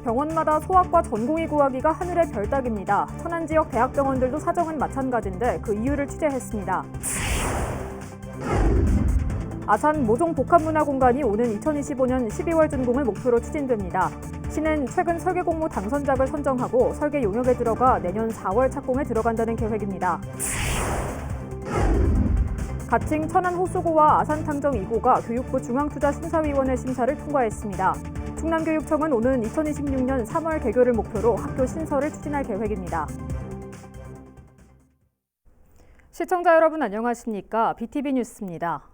병원마다 소아과 전공의 구하기가 하늘의 별 따기입니다. 천안 지역 대학병원들도 사정은 마찬가지인데 그 이유를 취재했습니다. 아산 모종 복합문화공간이 오는 2025년 12월 준공을 목표로 추진됩니다. 시는 최근 설계 공모 당선작을 선정하고 설계 용역에 들어가 내년 4월 착공에 들어간다는 계획입니다. 가칭 천안 호수고와 아산 탕정 2구가 교육부 중앙투자심사위원회 심사를 통과했습니다. 충남교육청은 오는 2026년 3월 개교를 목표로 학교 신설을 추진할 계획입니다. 시청자 여러분 안녕하십니까? BTV 뉴스입니다.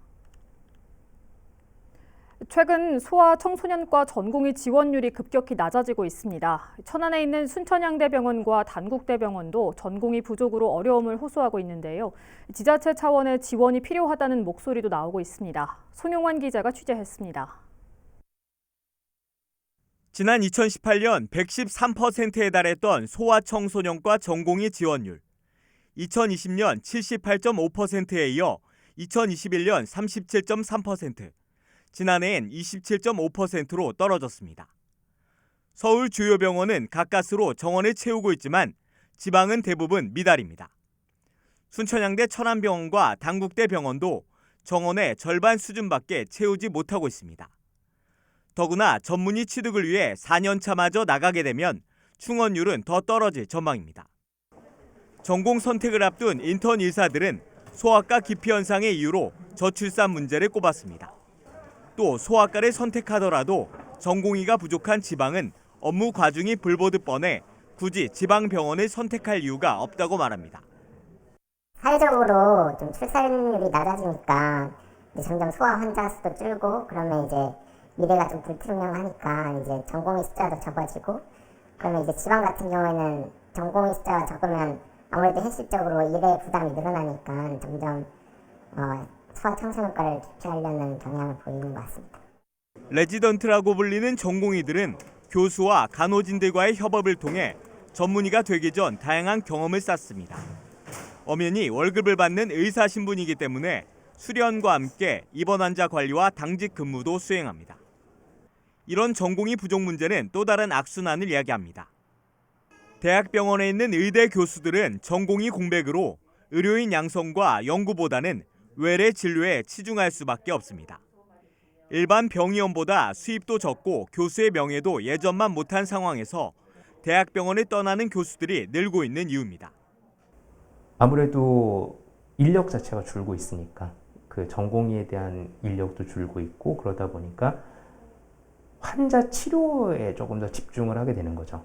최근 소아 청소년과 전공의 지원율이 급격히 낮아지고 있습니다. 천안에 있는 순천향대병원과 단국대병원도 전공의 부족으로 어려움을 호소하고 있는데요. 지자체 차원의 지원이 필요하다는 목소리도 나오고 있습니다. 송용환 기자가 취재했습니다. 지난 2018년 113%에 달했던 소아 청소년과 전공의 지원율. 2020년 78.5%에 이어 2021년 37.3%, 지난해엔 27.5%로 떨어졌습니다. 서울 주요 병원은 가까스로 정원을 채우고 있지만 지방은 대부분 미달입니다. 순천향대 천안병원과 단국대 병원도 정원의 절반 수준밖에 채우지 못하고 있습니다. 더구나 전문의 취득을 위해 4년차마저 나가게 되면 충원율은 더 떨어질 전망입니다. 전공 선택을 앞둔 인턴 의사들은 소아과 기피 현상의 이유로 저출산 문제를 꼽았습니다. 또 소아과를 선택하더라도 전공의가 부족한 지방은 업무 과중이 불보듯 뻔해 굳이 지방병원을 선택할 이유가 없다고 말합니다. 사회적으로 좀 출산율이 낮아지니까 이제 점점 소아 환자 수도 줄고 그러면 이제 미래가 좀 불투명하니까 이제 전공의 숫자도 적어지고 그러면 이제 지방 같은 경우에는 전공의 숫자가 적으면 아무래도 현실적으로 일의 부담이 늘어나니까 점점 소아 청소년과를 기피하려는 경향을 보이는 것 같습니다. 레지던트라고 불리는 전공의들은 교수와 간호진들과의 협업을 통해 전문의가 되기 전 다양한 경험을 쌓습니다. 엄연히 월급을 받는 의사 신분이기 때문에 수련과 함께 입원 환자 관리와 당직 근무도 수행합니다. 이런 전공의 부족 문제는 또 다른 악순환을 이야기합니다. 대학병원에 있는 의대 교수들은 전공의 공백으로 의료인 양성과 연구보다는 외래 진료에 치중할 수밖에 없습니다. 일반 병의원보다 수입도 적고 교수의 명예도 예전만 못한 상황에서 대학병원을 떠나는 교수들이 늘고 있는 이유입니다. 아무래도 인력 자체가 줄고 있으니까 그 전공의에 대한 인력도 줄고 있고 그러다 보니까 환자 치료에 조금 더 집중을 하게 되는 거죠.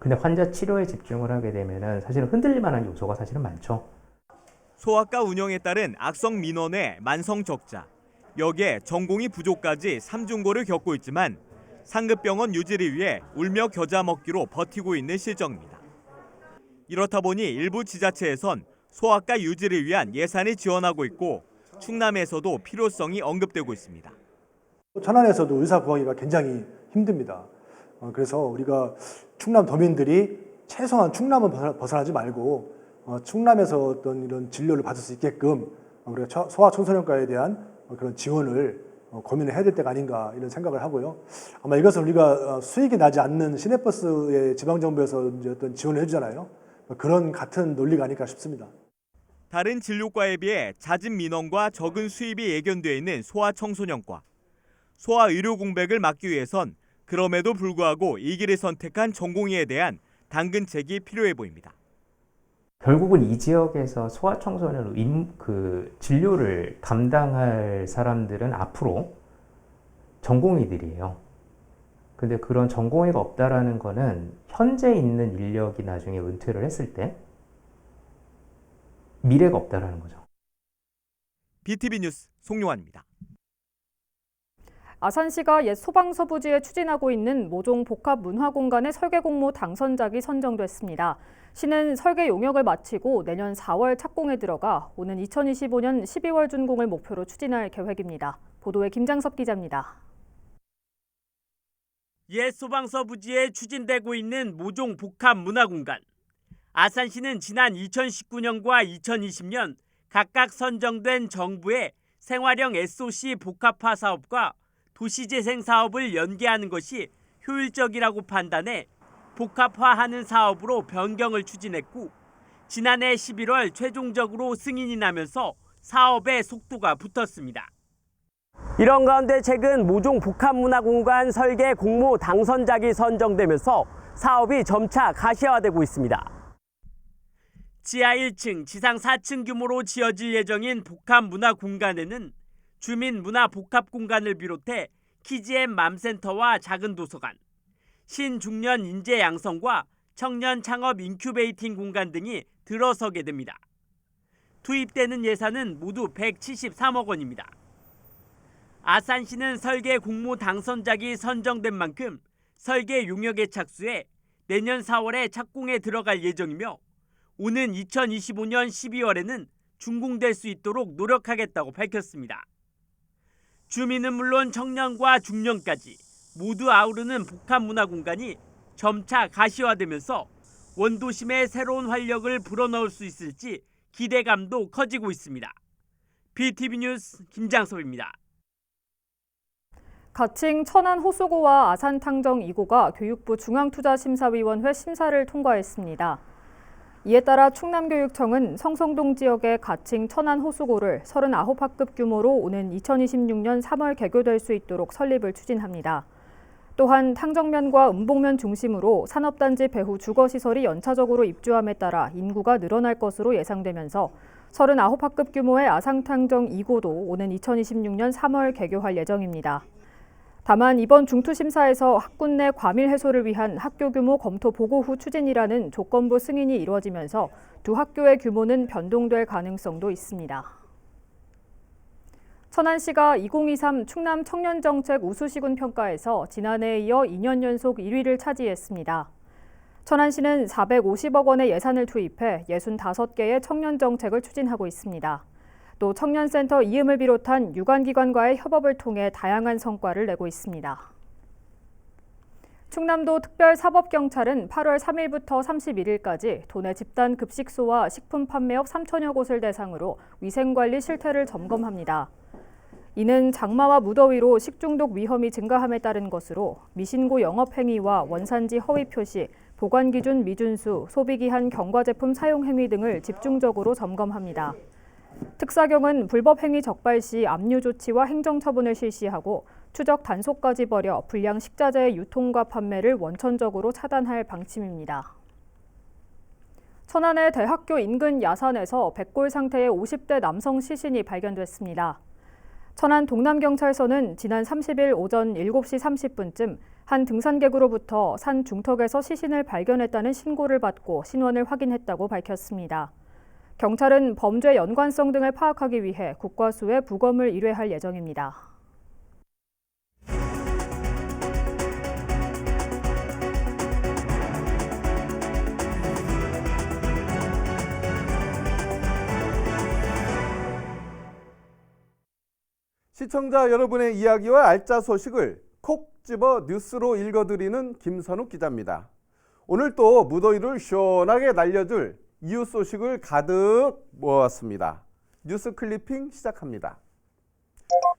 근데 환자 치료에 집중을 하게 되면은 사실은 흔들릴 만한 요소가 사실은 많죠. 소아과 운영에 따른 악성 민원의 만성 적자, 여기에 전공의 부족까지 삼중고를 겪고 있지만 상급병원 유지를 위해 울며 겨자 먹기로 버티고 있는 실정입니다. 이렇다 보니 일부 지자체에선 소아과 유지를 위한 예산을 지원하고 있고 충남에서도 필요성이 언급되고 있습니다. 천안에서도 의사 구하기가 굉장히 힘듭니다. 그래서 우리가 충남 도민들이 최소한 충남은 벗어나지 말고 충남에서 어떤 이런 진료를 받을 수 있게끔 우리가 소아 청소년과에 대한 그런 지원을 고민을 해야 될 때가 아닌가 이런 생각을 하고요. 아마 이것은 우리가 수익이 나지 않는 시내버스의 지방정부에서 이제 어떤 지원을 해주잖아요. 그런 같은 논리가 아닐까 싶습니다. 다른 진료과에 비해 잦은 민원과 적은 수입이 예견되어 있는 소아 청소년과. 소아 의료 공백을 막기 위해선 그럼에도 불구하고 이 길을 선택한 전공의에 대한 당근책이 필요해 보입니다. 결국은 이 지역에서 소아 청소년 진료를 담당할 사람들은 앞으로 전공의들이에요. 근데 그런 전공의가 없다라는 거는 현재 있는 인력이 나중에 은퇴를 했을 때 미래가 없다라는 거죠. BTV 뉴스 송용환입니다. 아산시가 옛 소방서 부지에 추진하고 있는 모종 복합 문화공간의 설계 공모 당선작이 선정됐습니다. 시는 설계 용역을 마치고 내년 4월 착공에 들어가 오는 2025년 12월 준공을 목표로 추진할 계획입니다. 보도에 김장섭 기자입니다. 옛 소방서 부지에 추진되고 있는 모종 복합 문화공간. 아산시는 지난 2019년과 2020년 각각 선정된 정부의 생활형 SOC 복합화 사업과 도시재생 사업을 연계하는 것이 효율적이라고 판단해 복합화하는 사업으로 변경을 추진했고 지난해 11월 최종적으로 승인이 나면서 사업에 속도가 붙었습니다. 이런 가운데 최근 모종 복합문화공간 설계 공모 당선작이 선정되면서 사업이 점차 가시화되고 있습니다. 지하 1층, 지상 4층 규모로 지어질 예정인 복합문화공간에는 주민문화복합공간을 비롯해 키즈앤 맘센터와 작은 도서관, 신중년 인재 양성과 청년 창업 인큐베이팅 공간 등이 들어서게 됩니다. 투입되는 예산은 모두 173억 원입니다. 아산시는 설계 공모 당선작이 선정된 만큼 설계 용역에 착수해 내년 4월에 착공에 들어갈 예정이며 오는 2025년 12월에는 준공될 수 있도록 노력하겠다고 밝혔습니다. 주민은 물론 청년과 중년까지 모두 아우르는 복합문화공간이 점차 가시화되면서 원도심의 새로운 활력을 불어넣을 수 있을지 기대감도 커지고 있습니다. BTV 뉴스 김장섭입니다. 가칭 천안 호수고와 아산 탕정 2고가 교육부 중앙투자심사위원회 심사를 통과했습니다. 이에 따라 충남교육청은 성성동 지역의 가칭 천안 호수고를 39학급 규모로 오는 2026년 3월 개교될 수 있도록 설립을 추진합니다. 또한 탕정면과 음봉면 중심으로 산업단지 배후 주거시설이 연차적으로 입주함에 따라 인구가 늘어날 것으로 예상되면서 39학급 규모의 아상탕정 2고도 오는 2026년 3월 개교할 예정입니다. 다만 이번 중투심사에서 학군 내 과밀 해소를 위한 학교 규모 검토 보고 후 추진이라는 조건부 승인이 이루어지면서 두 학교의 규모는 변동될 가능성도 있습니다. 천안시가 2023 충남 청년정책 우수시군 평가에서 지난해에 이어 2년 연속 1위를 차지했습니다. 천안시는 450억 원의 예산을 투입해 65개의 청년정책을 추진하고 있습니다. 또 청년센터 이음을 비롯한 유관기관과의 협업을 통해 다양한 성과를 내고 있습니다. 충남도 특별사법경찰은 8월 3일부터 31일까지 도내 집단 급식소와 식품 판매업 3천여 곳을 대상으로 위생관리 실태를 점검합니다. 이는 장마와 무더위로 식중독 위험이 증가함에 따른 것으로 미신고 영업행위와 원산지 허위 표시, 보관기준 미준수, 소비기한 경과제품 사용행위 등을 집중적으로 점검합니다. 특사경은 불법행위 적발 시 압류 조치와 행정처분을 실시하고 추적 단속까지 벌여 불량 식자재의 유통과 판매를 원천적으로 차단할 방침입니다. 천안의 대학교 인근 야산에서 백골 상태의 50대 남성 시신이 발견됐습니다. 천안 동남경찰서는 지난 30일 오전 7시 30분쯤 한 등산객으로부터 산 중턱에서 시신을 발견했다는 신고를 받고 신원을 확인했다고 밝혔습니다. 경찰은 범죄 연관성 등을 파악하기 위해 국과수에 부검을 의뢰할 예정입니다. 시청자 여러분의 이야기와 알짜 소식을 콕 집어 뉴스로 읽어드리는 김선욱 기자입니다. 오늘 또 무더위를 시원하게 날려줄 이웃 소식을 가득 모았습니다. 뉴스 클리핑 시작합니다.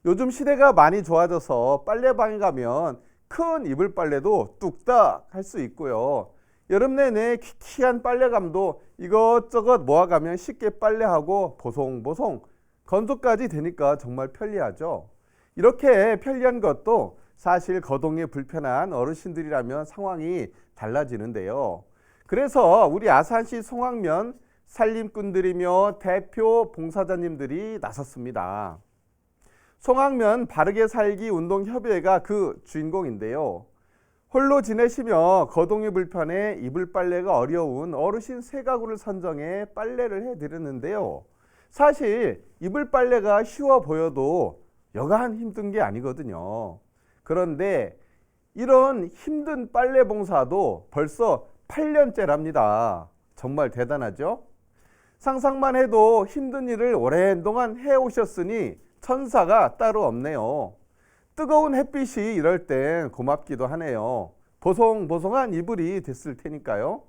요즘 시대가 많이 좋아져서 빨래방에 가면 큰 이불 빨래도 뚝딱 할 수 있고요. 여름 내내 퀴퀴한 빨래감도 이것저것 모아가면 쉽게 빨래하고 보송보송 건조까지 되니까 정말 편리하죠. 이렇게 편리한 것도 사실 거동이 불편한 어르신들이라면 상황이 달라지는데요. 그래서 우리 아산시 송악면 살림꾼들이며 대표 봉사자님들이 나섰습니다. 송악면 바르게 살기 운동협의회가 그 주인공인데요. 홀로 지내시며 거동이 불편해 이불 빨래가 어려운 어르신 3가구를 선정해 빨래를 해드렸는데요. 사실 이불 빨래가 쉬워 보여도 여간 힘든 게 아니거든요. 그런데 이런 힘든 빨래 봉사도 벌써 8년째랍니다. 정말 대단하죠? 상상만 해도 힘든 일을 오랜 동안 해오셨으니 천사가 따로 없네요. 뜨거운 햇빛이 이럴 땐 고맙기도 하네요. 보송보송한 이불이 됐을 테니까요.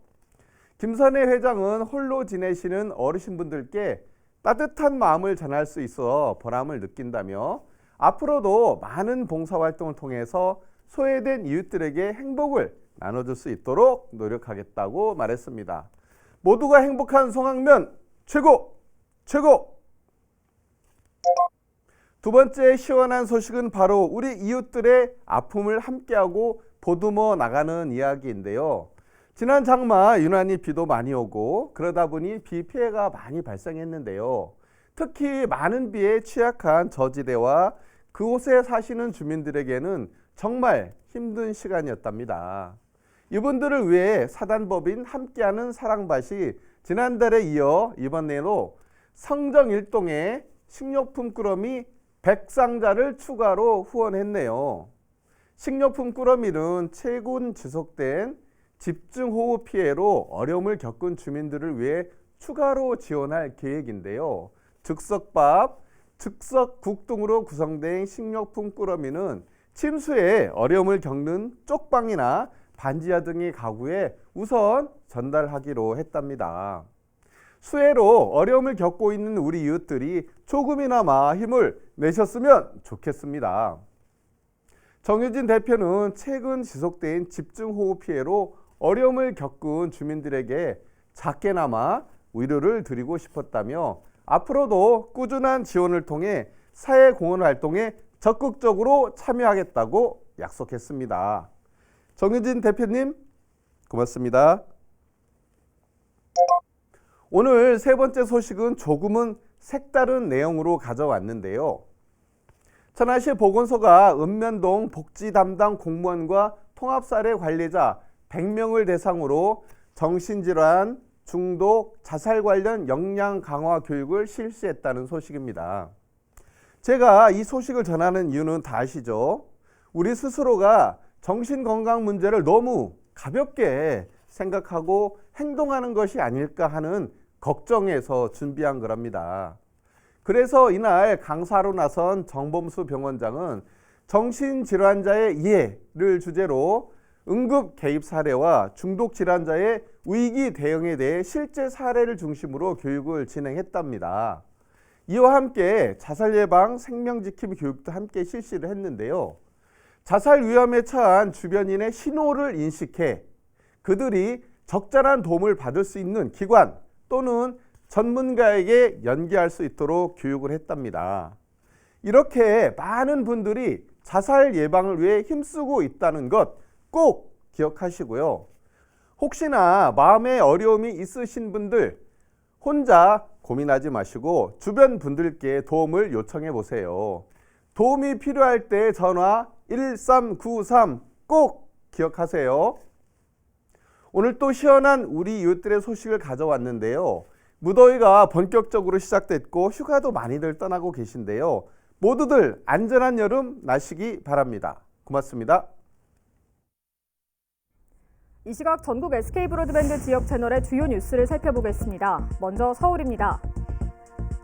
김선혜 회장은 홀로 지내시는 어르신분들께 따뜻한 마음을 전할 수 있어 보람을 느낀다며 앞으로도 많은 봉사활동을 통해서 소외된 이웃들에게 행복을 나눠줄 수 있도록 노력하겠다고 말했습니다. 모두가 행복한 송악면 최고! 최고! 두 번째 시원한 소식은 바로 우리 이웃들의 아픔을 함께하고 보듬어 나가는 이야기인데요. 지난 장마 유난히 비도 많이 오고 그러다 보니 비 피해가 많이 발생했는데요. 특히 많은 비에 취약한 저지대와 그곳에 사시는 주민들에게는 정말 힘든 시간이었답니다. 이분들을 위해 사단법인 함께하는 사랑밭이 지난달에 이어 이번에도 성정 1동에 식료품 꾸러미 100상자를 추가로 후원했네요. 식료품 꾸러미는 최근 지속된 집중호우 피해로 어려움을 겪은 주민들을 위해 추가로 지원할 계획인데요. 즉석밥, 즉석국 등으로 구성된 식료품 꾸러미는 침수에 어려움을 겪는 쪽방이나 반지하 등의 가구에 우선 전달하기로 했답니다. 수해로 어려움을 겪고 있는 우리 이웃들이 조금이나마 힘을 내셨으면 좋겠습니다. 정유진 대표는 최근 지속된 집중호우 피해로 어려움을 겪은 주민들에게 작게나마 위로를 드리고 싶었다며 앞으로도 꾸준한 지원을 통해 사회공헌 활동에 적극적으로 참여하겠다고 약속했습니다. 정유진 대표님, 고맙습니다. 오늘 세 번째 소식은 조금은 색다른 내용으로 가져왔는데요. 천안시 보건소가 읍면동 복지 담당 공무원과 통합사례 관리자 100명을 대상으로 정신질환, 중독, 자살 관련 역량 강화 교육을 실시했다는 소식입니다. 제가 이 소식을 전하는 이유는 다 아시죠? 우리 스스로가 정신건강 문제를 너무 가볍게 생각하고 행동하는 것이 아닐까 하는 걱정에서 준비한 거랍니다. 그래서 이날 강사로 나선 정범수 병원장은 정신질환자의 이해를 주제로 응급 개입 사례와 중독 질환자의 위기 대응에 대해 실제 사례를 중심으로 교육을 진행했답니다. 이와 함께 자살 예방 생명지킴 교육도 함께 실시를 했는데요. 자살 위험에 처한 주변인의 신호를 인식해 그들이 적절한 도움을 받을 수 있는 기관 또는 전문가에게 연계할 수 있도록 교육을 했답니다. 이렇게 많은 분들이 자살 예방을 위해 힘쓰고 있다는 것 꼭 기억하시고요. 혹시나 마음에 어려움이 있으신 분들 혼자 고민하지 마시고 주변 분들께 도움을 요청해 보세요. 도움이 필요할 때 전화 1393 꼭 기억하세요. 오늘 또 시원한 우리 이웃들의 소식을 가져왔는데요. 무더위가 본격적으로 시작됐고 휴가도 많이들 떠나고 계신데요. 모두들 안전한 여름 나시기 바랍니다. 고맙습니다. 이 시각 전국 SK브로드밴드 지역 채널의 주요 뉴스를 살펴보겠습니다. 먼저 서울입니다.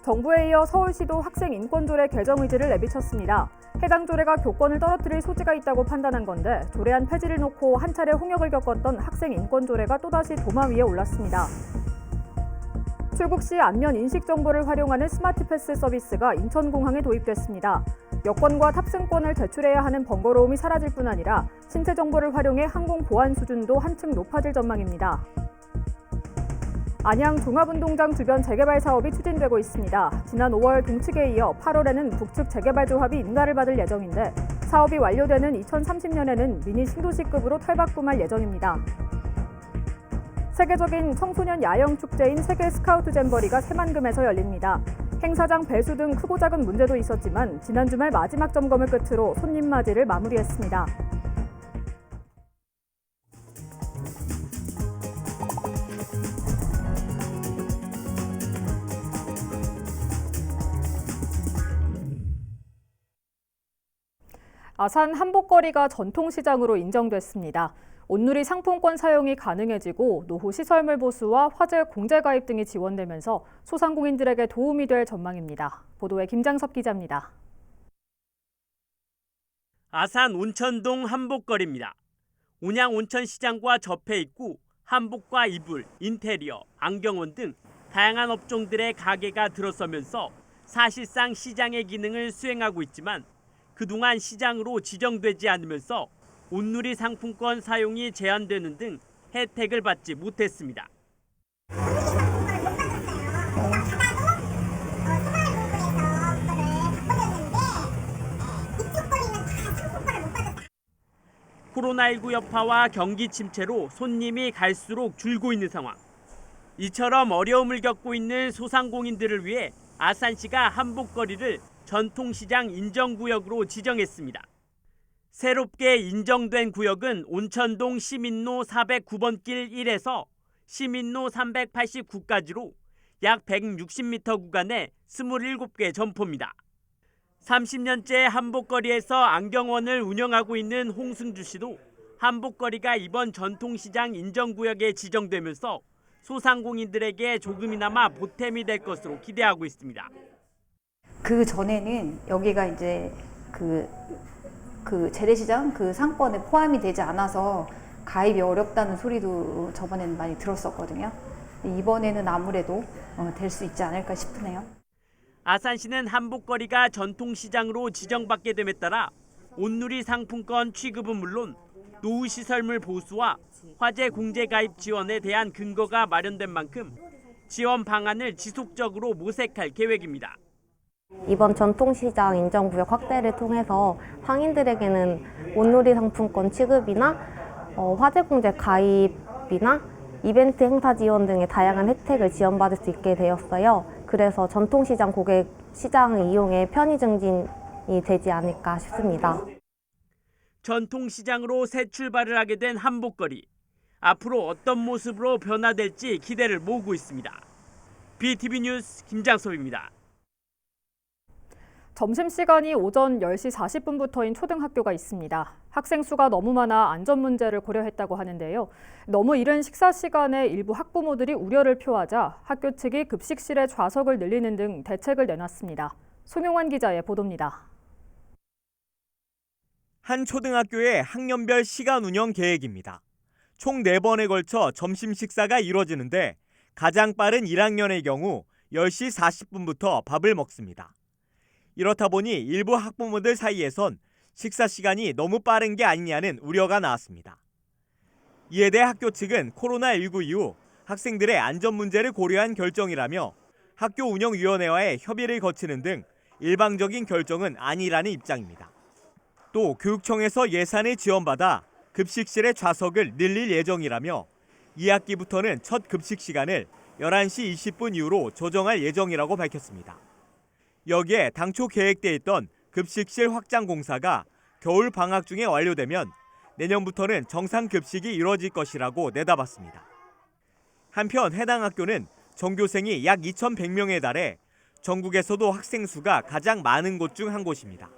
정부에 이어 서울시도 학생 인권조례 개정 의지를 내비쳤습니다. 해당 조례가 교권을 떨어뜨릴 소지가 있다고 판단한 건데 조례안 폐지를 놓고 한 차례 홍역을 겪었던 학생 인권조례가 또다시 도마 위에 올랐습니다. 출국 시 안면 인식 정보를 활용하는 스마트 패스 서비스가 인천공항에 도입됐습니다. 여권과 탑승권을 제출해야 하는 번거로움이 사라질 뿐 아니라 신체 정보를 활용해 항공 보안 수준도 한층 높아질 전망입니다. 안양 종합운동장 주변 재개발 사업이 추진되고 있습니다. 지난 5월 동측에 이어 8월에는 북측 재개발 조합이 인가를 받을 예정인데 사업이 완료되는 2030년에는 미니 신도시급으로 탈바꿈할 예정입니다. 세계적인 청소년 야영 축제인 세계 스카우트 잼버리가 새만금에서 열립니다. 행사장 배수 등 크고 작은 문제도 있었지만 지난 주말 마지막 점검을 끝으로 손님 맞이를 마무리했습니다. 아산 한복거리가 전통시장으로 인정됐습니다. 온누리 상품권 사용이 가능해지고 노후 시설물 보수와 화재 공제 가입 등이 지원되면서 소상공인들에게 도움이 될 전망입니다. 보도에 김장섭 기자입니다. 아산 온천동 한복거리입니다. 온양 온천시장과 접해 있고 한복과 이불, 인테리어, 안경원 등 다양한 업종들의 가게가 들어서면서 사실상 시장의 기능을 수행하고 있지만 그동안 시장으로 지정되지 않으면서 온누리 상품권 사용이 제한되는 등 혜택을 받지 못했습니다. 코로나19 여파와 경기 침체로 손님이 갈수록 줄고 있는 상황. 이처럼 어려움을 겪고 있는 소상공인들을 위해 아산시가 한복거리를 전통시장 인정구역으로 지정했습니다. 새롭게 인정된 구역은 온천동 시민로 409번 길 1에서 시민로 389까지로 약 160m 구간의 27개 점포입니다. 30년째 한복거리에서 안경원을 운영하고 있는 홍승주 씨도 한복거리가 이번 전통시장 인정구역에 지정되면서 소상공인들에게 조금이나마 보탬이 될 것으로 기대하고 있습니다. 그 전에는 여기가 이제 그 재래시장 그 상권에 포함이 되지 않아서 가입이 어렵다는 소리도 저번에는 많이 들었었거든요. 이번에는 아무래도 될 수 있지 않을까 싶으네요. 아산시는 한복거리가 전통시장으로 지정받게 됨에 따라 온누리 상품권 취급은 물론 노후시설물 보수와 화재 공제 가입 지원에 대한 근거가 마련된 만큼 지원 방안을 지속적으로 모색할 계획입니다. 이번 전통시장 인정구역 확대를 통해서 상인들에게는 온누리 상품권 취급이나 화재공제 가입이나 이벤트 행사 지원 등의 다양한 혜택을 지원받을 수 있게 되었어요. 그래서 전통시장 고객 시장을 이용해 편의 증진이 되지 않을까 싶습니다. 전통시장으로 새 출발을 하게 된 한복거리. 앞으로 어떤 모습으로 변화될지 기대를 모으고 있습니다. BTV 뉴스 김장섭입니다. 점심시간이 오전 10시 40분부터인 초등학교가 있습니다. 학생 수가 너무 많아 안전 문제를 고려했다고 하는데요. 너무 이른 식사 시간에 일부 학부모들이 우려를 표하자 학교 측이 급식실의 좌석을 늘리는 등 대책을 내놨습니다. 송용환 기자의 보도입니다. 한 초등학교의 학년별 시간 운영 계획입니다. 총 4번에 걸쳐 점심 식사가 이뤄지는데 가장 빠른 1학년의 경우 10시 40분부터 밥을 먹습니다. 이렇다 보니 일부 학부모들 사이에선 식사 시간이 너무 빠른 게 아니냐는 우려가 나왔습니다. 이에 대해 학교 측은 코로나19 이후 학생들의 안전 문제를 고려한 결정이라며 학교 운영위원회와의 협의를 거치는 등 일방적인 결정은 아니라는 입장입니다. 또 교육청에서 예산을 지원받아 급식실의 좌석을 늘릴 예정이라며 2학기부터는 첫 급식 시간을 11시 20분 이후로 조정할 예정이라고 밝혔습니다. 여기에 당초 계획돼 있던 급식실 확장 공사가 겨울 방학 중에 완료되면 내년부터는 정상 급식이 이뤄질 것이라고 내다봤습니다. 한편 해당 학교는 전교생이 약 2,100명에 달해 전국에서도 학생 수가 가장 많은 곳 중 한 곳입니다.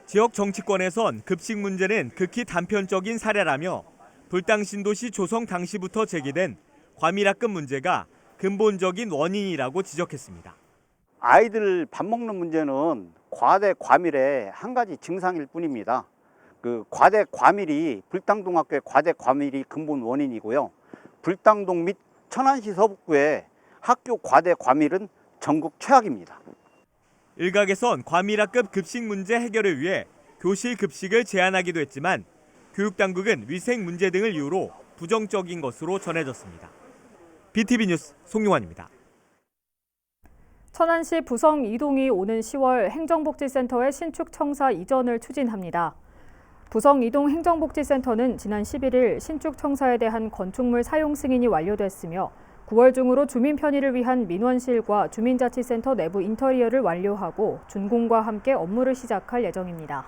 지역 정치권에선 급식 문제는 극히 단편적인 사례라며 불당신도시 조성 당시부터 제기된 과밀학급 문제가 근본적인 원인이라고 지적했습니다. 아이들 밥 먹는 문제는 과대 과밀의 한 가지 증상일 뿐입니다. 그 과대 과밀이 불당동학교의 과대 과밀이 근본 원인이고요. 불당동 및 천안시 서북구의 학교 과대 과밀은 전국 최악입니다. 일각에선 과밀학급 급식 문제 해결을 위해 교실 급식을 제한하기도 했지만 교육당국은 위생 문제 등을 이유로 부정적인 것으로 전해졌습니다. BTV 뉴스 송용환입니다. 천안시 부성 이동이 오는 10월 행정복지센터의 신축 청사 이전을 추진합니다. 부성 이동 행정복지센터는 지난 11일 신축 청사에 대한 건축물 사용 승인이 완료됐으며 9월 중으로 주민 편의를 위한 민원실과 주민자치센터 내부 인테리어를 완료하고 준공과 함께 업무를 시작할 예정입니다.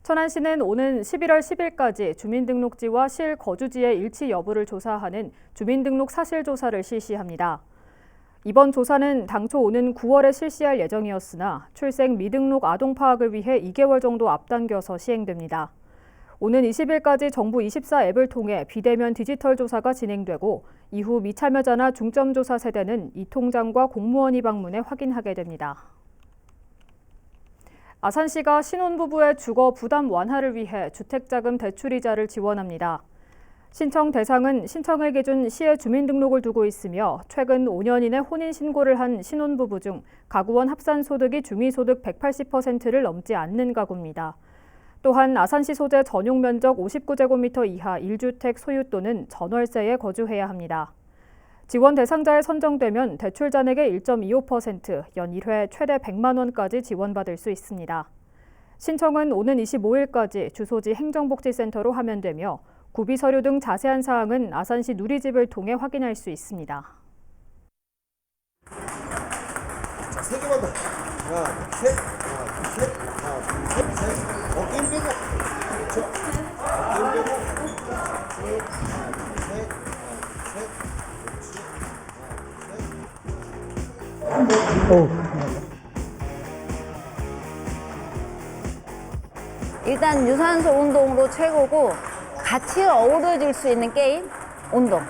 천안시는 오는 11월 10일까지 주민등록지와 실 거주지의 일치 여부를 조사하는 주민등록 사실조사를 실시합니다. 이번 조사는 당초 오는 9월에 실시할 예정이었으나 출생 미등록 아동 파악을 위해 2개월 정도 앞당겨서 시행됩니다. 오는 20일까지 정부 24 앱을 통해 비대면 디지털 조사가 진행되고 이후 미참여자나 중점조사 세대는 이 통장과 공무원이 방문해 확인하게 됩니다. 아산시가 신혼부부의 주거 부담 완화를 위해 주택자금 대출이자를 지원합니다. 신청 대상은 신청을 기준 시에 주민등록을 두고 있으며 최근 5년 이내 혼인신고를 한 신혼부부 중 가구원 합산소득이 중위소득 180%를 넘지 않는 가구입니다. 또한 아산시 소재 전용 면적 59제곱미터 이하 1주택 소유 또는 전월세에 거주해야 합니다. 지원 대상자에 선정되면 대출 잔액의 1.25%, 연 1회 최대 100만 원까지 지원받을 수 있습니다. 신청은 오는 25일까지 주소지 행정복지센터로 하면 되며 구비 서류 등 자세한 사항은 아산시 누리집을 통해 확인할 수 있습니다. 자, 3개만 더. 하나, 둘, 셋. 하나, 둘, 셋. 하나, 둘, 셋, 셋. 어깨 힘 빼고. 그렇죠. 어깨 힘 빼고. 둘, 하나, 둘, 셋. 하나, 둘, 셋. 일단 유산소 운동으로 최고고 같이 어우러질 수 있는 게임, 운동.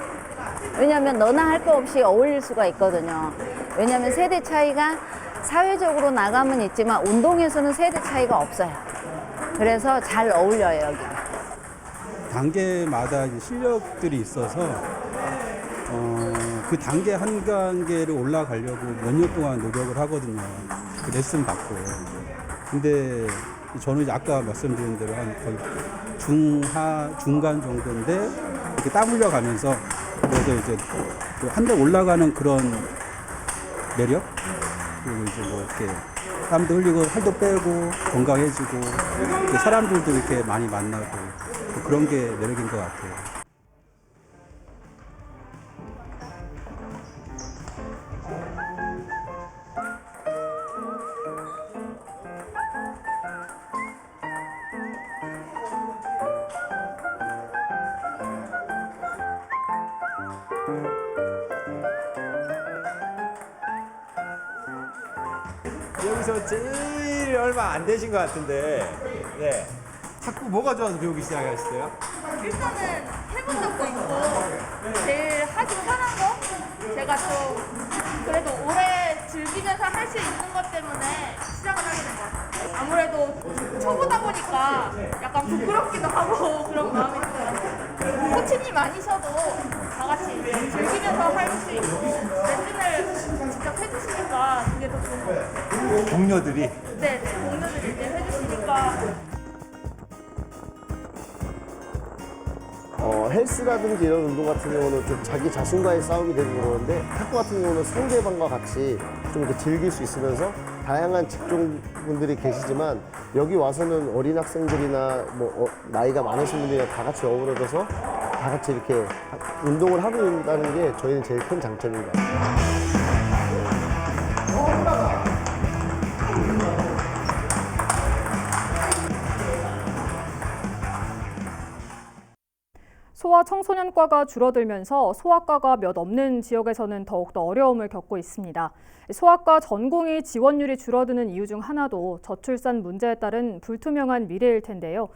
왜냐하면 너나 할 거 없이 어울릴 수가 있거든요. 왜냐하면 세대 차이가 사회적으로 나가면 있지만 운동에서는 세대 차이가 없어요. 그래서 잘 어울려요, 여기. 단계마다 이제 실력들이 있어서 그 단계 한 단계를 올라가려고 몇 년 동안 노력을 하거든요. 그 레슨 받고. 근데 저는 이제 아까 말씀드린 대로 한 거의 중간 정도인데 이렇게 땀 흘려가면서 그래서 이제 한 달 올라가는 그런 매력? 그리고 이제 뭐 이렇게 땀도 흘리고 살도 빼고 건강해지고 이렇게 사람들도 이렇게 많이 만나고 그런 게 매력인 것 같아요. 여기서 제일 얼마 안 되신 것 같은데, 네. 자꾸 뭐가 좋아서 배우기 시작하셨어요? 일단은 해본 적도 있고 제일 하기 편한 거? 제가 좀 그래도 오래 즐기면서 할 수 있는 것 때문에 시작을 하게 된 것 같아요. 아무래도 초보다 보니까 약간 부끄럽기도 하고 그런 마음이 있어요. 코치님 아니셔도 다 같이 즐기면서 할 수 있고 레슨을 직접 해주시니까 그게 더 좋은 것 같아요. 동료들이? 네, 동료들이 이제 해주시니까. 헬스라든지 이런 운동 같은 경우는 좀 자기 자신과의 싸움이 되는 거는데 탁구 같은 경우는 상대방과 같이 좀 이렇게 즐길 수 있으면서 다양한 직종분들이 계시지만 여기 와서는 어린 학생들이나 뭐 나이가 많으신 분들이랑 다 같이 어우러져서 다 같이 이렇게 운동을 하고 있다는 게 저희는 제일 큰 장점인 것 같아요. 소아 청소년과가 줄어들면서 소아과가 몇 없는 지역에서는 더욱더 어려움을 겪고 있습니다. 소아과 전공의 지원율이 줄어드는 이유 중 하나도 저출산 문제에 따른 불투명한 미래일 텐데요.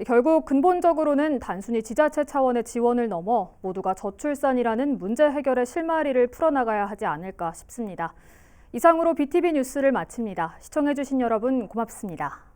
결국 근본적으로는 단순히 지자체 차원의 지원을 넘어 모두가 저출산이라는 문제 해결의 실마리를 풀어나가야 하지 않을까 싶습니다. 이상으로 BTV 뉴스를 마칩니다. 시청해주신 여러분 고맙습니다.